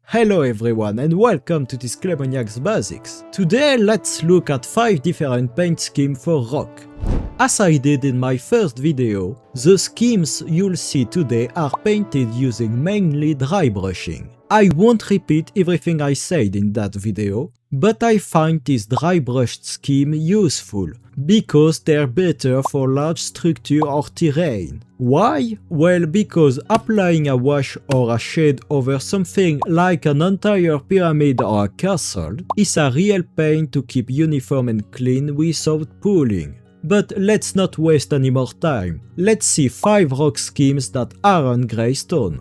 Hello everyone and welcome to this Clemoniak's Basics. Today let's look at 5 different paint schemes for rock. As I did in my first video, the schemes you'll see today are painted using mainly dry brushing. I won't repeat everything I said in that video, but I find this dry brushed scheme useful, because they're better for large structure or terrain. Why? Well, because applying a wash or a shade over something like an entire pyramid or a castle is a real pain to keep uniform and clean without pulling. But let's not waste any more time. Let's see 5 rock schemes that aren't greystone.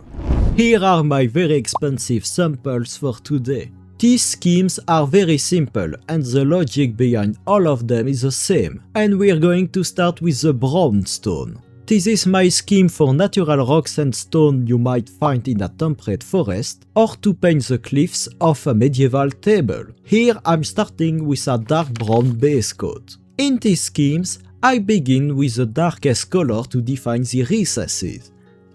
Here are my very expensive samples for today. These schemes are very simple and the logic behind all of them is the same, and we're going to start with the brownstone. This is my scheme for natural rocks and stone you might find in a temperate forest, or to paint the cliffs of a medieval table. Here I'm starting with a dark brown base coat. In these schemes, I begin with the darkest color to define the recesses,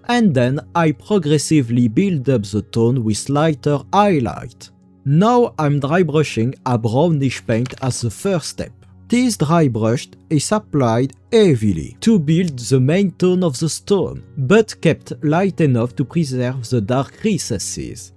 and then I progressively build up the tone with lighter highlight. Now I'm dry brushing a brownish paint as the first step. This dry brush is applied heavily to build the main tone of the stone, but kept light enough to preserve the dark recesses.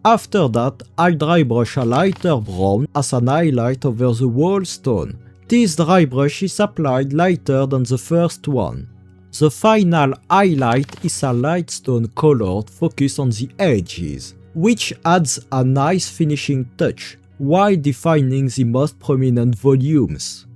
After that, I dry brush a lighter brown as an highlight over the whole stone. This dry brush is applied lighter than the first one. The final highlight is a light stone colored focus on the edges, which adds a nice finishing touch, while defining the most prominent volumes.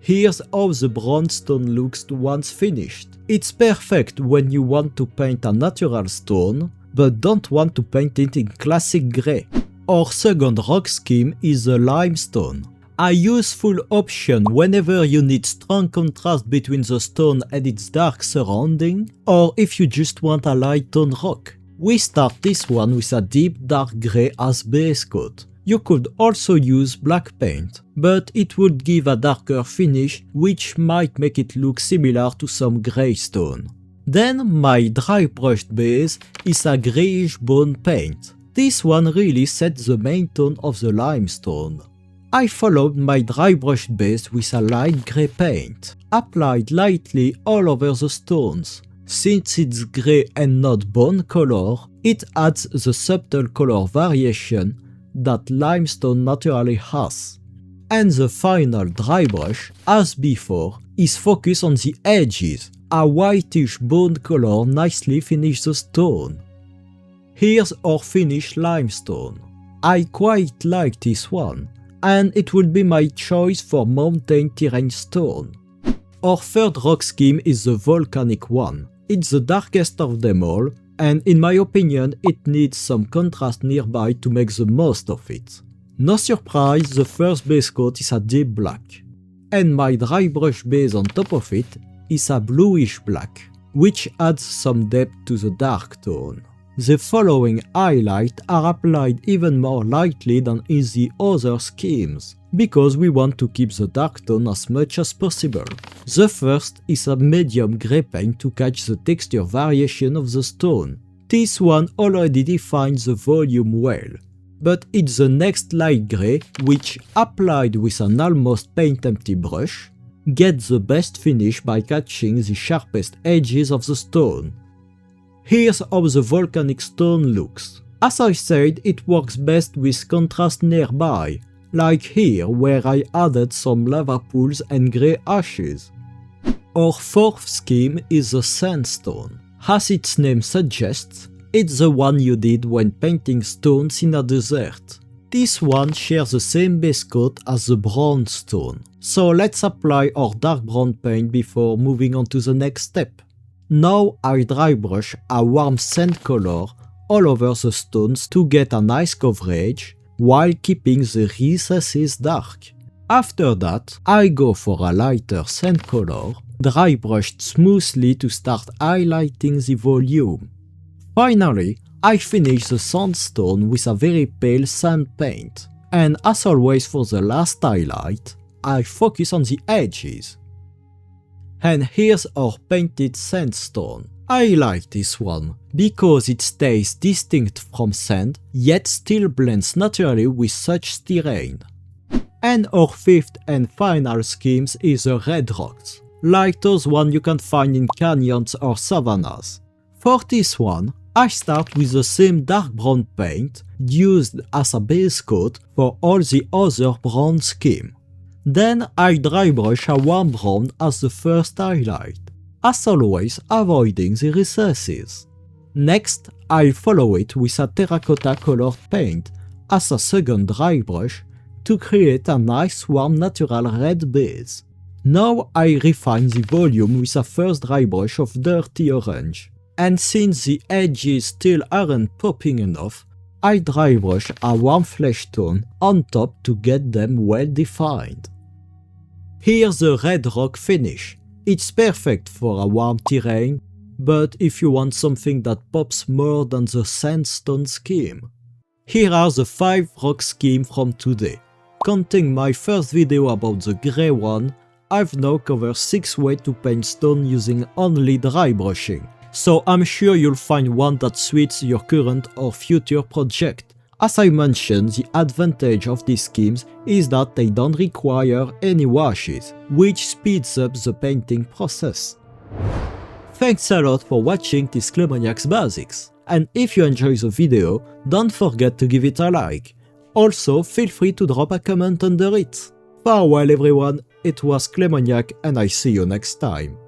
Here's how the brownstone looks once finished. It's perfect when you want to paint a natural stone, but don't want to paint it in classic grey. Our second rock scheme is the limestone. A useful option whenever you need strong contrast between the stone and its dark surrounding, or if you just want a light tone rock. We start this one with a deep dark grey as base coat. You could also use black paint, but it would give a darker finish which might make it look similar to some greystone. Then my dry brushed base is a greyish bone paint. This one really sets the main tone of the limestone. I followed my dry brushed base with a light grey paint, applied lightly all over the stones. Since it's grey and not bone color, it adds the subtle color variation that limestone naturally has. And the final dry brush, as before, is focused on the edges. A whitish bone color nicely finishes the stone. Here's our finished limestone. I quite like this one, and it will be my choice for mountain terrain stone. Our third rock scheme is the volcanic one. It's the darkest of them all, and in my opinion it needs some contrast nearby to make the most of it. No surprise, the first base coat is a deep black, and my dry brush base on top of it is a bluish black, which adds some depth to the dark tone. The following highlights are applied even more lightly than in the other schemes, because we want to keep the dark tone as much as possible. The first is a medium grey paint to catch the texture variation of the stone. This one already defines the volume well, but it's the next light grey which, applied with an almost paint empty brush, gets the best finish by catching the sharpest edges of the stone. Here's how the volcanic stone looks. As I said, it works best with contrast nearby, like here where I added some lava pools and grey ashes. Our fourth scheme is the sandstone. As its name suggests, it's the one you did when painting stones in a desert. This one shares the same base coat as the brownstone, so let's apply our dark brown paint before moving on to the next step. Now I dry brush a warm sand color all over the stones to get a nice coverage, while keeping the recesses dark. After that, I go for a lighter sand color, dry brushed smoothly to start highlighting the volume. Finally, I finish the sandstone with a very pale sand paint, and as always for the last highlight, I focus on the edges. And here's our painted sandstone. I like this one, because it stays distinct from sand, yet still blends naturally with such terrain. And our fifth and final schemes is the red rocks, like those one you can find in canyons or savannas. For this one, I start with the same dark brown paint used as a base coat for all the other brown scheme. Then I dry brush a warm brown as the first highlight, as always avoiding the recesses. Next, I follow it with a terracotta colored paint as a second dry brush to create a nice warm natural red base. Now I refine the volume with a first dry brush of dirty orange, and since the edges still aren't popping enough, I dry brush a warm flesh tone on top to get them well defined. Here's the red rock finish. It's perfect for a warm terrain, but if you want something that pops more than the sandstone scheme. Here are the 5 rock schemes from today. Counting my first video about the grey one, I've now covered 6 ways to paint stone using only dry brushing, so I'm sure you'll find one that suits your current or future project. As I mentioned, the advantage of these schemes is that they don't require any washes, which speeds up the painting process. Thanks a lot for watching this Clemoniak's Basics, and if you enjoyed the video, don't forget to give it a like. Also, feel free to drop a comment under it. Farewell everyone, it was Clemoniak and I see you next time.